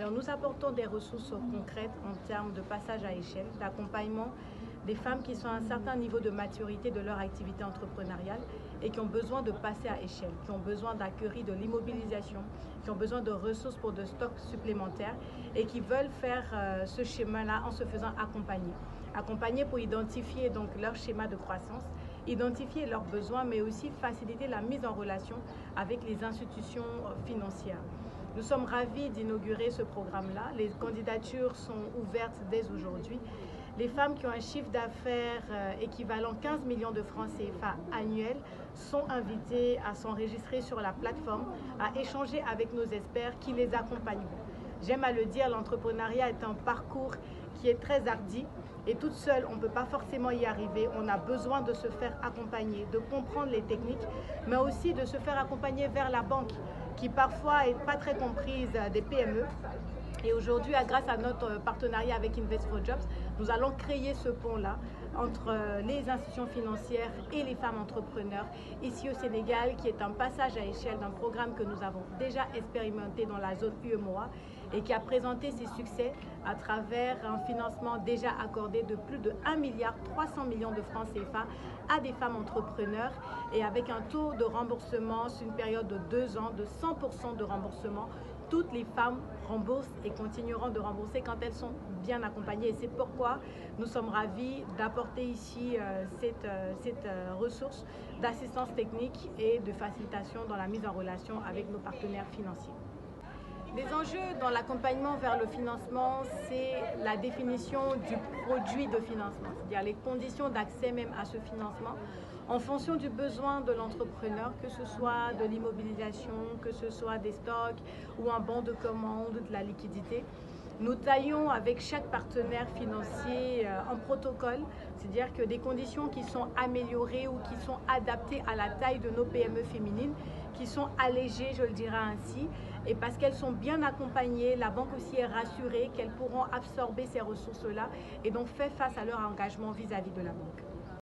Alors, nous apportons des ressources concrètes en termes de passage à échelle, d'accompagnement des femmes qui sont à un certain niveau de maturité de leur activité entrepreneuriale et qui ont besoin de passer à échelle, qui ont besoin d'acquérir de l'immobilisation, qui ont besoin de ressources pour de stocks supplémentaires et qui veulent faire ce schéma-là en se faisant accompagner. Accompagner pour identifier donc leur schéma de croissance, identifier leurs besoins, mais aussi faciliter la mise en relation avec les institutions financières. Nous sommes ravis d'inaugurer ce programme-là. Les candidatures sont ouvertes dès aujourd'hui. Les femmes qui ont un chiffre d'affaires équivalent 15 millions de francs CFA annuels sont invitées à s'enregistrer sur la plateforme, à échanger avec nos experts qui les accompagneront. J'aime à le dire, l'entrepreneuriat est un parcours qui est très hardi et toute seule, on ne peut pas forcément y arriver. On a besoin de se faire accompagner, de comprendre les techniques, mais aussi de se faire accompagner vers la banque qui parfois n'est pas très comprise des PME. Et aujourd'hui, grâce à notre partenariat avec Invest for Jobs, nous allons créer ce pont-là entre les institutions financières et les femmes entrepreneurs ici au Sénégal, qui est un passage à échelle d'un programme que nous avons déjà expérimenté dans la zone UEMOA et qui a présenté ses succès à travers un financement déjà accordé de plus de 1,3 milliard de francs CFA à des femmes entrepreneurs et avec un taux de remboursement sur une période de 2 ans de 100% de remboursement. Toutes les femmes remboursent et continueront de rembourser quand elles sont bien accompagnées. Et c'est pourquoi nous sommes ravis d'apporter ici cette ressource d'assistance technique et de facilitation dans la mise en relation avec nos partenaires financiers. Les enjeux dans l'accompagnement vers le financement, c'est la définition du produit de financement, c'est-à-dire les conditions d'accès même à ce financement en fonction du besoin de l'entrepreneur, que ce soit de l'immobilisation, que ce soit des stocks ou un bon de commande, de la liquidité. Nous taillons avec chaque partenaire financier un protocole, c'est-à-dire que des conditions qui sont améliorées ou qui sont adaptées à la taille de nos PME féminines, qui sont allégées, je le dirais ainsi, et parce qu'elles sont bien accompagnées, la banque aussi est rassurée qu'elles pourront absorber ces ressources-là et donc faire face à leur engagement vis-à-vis de la banque.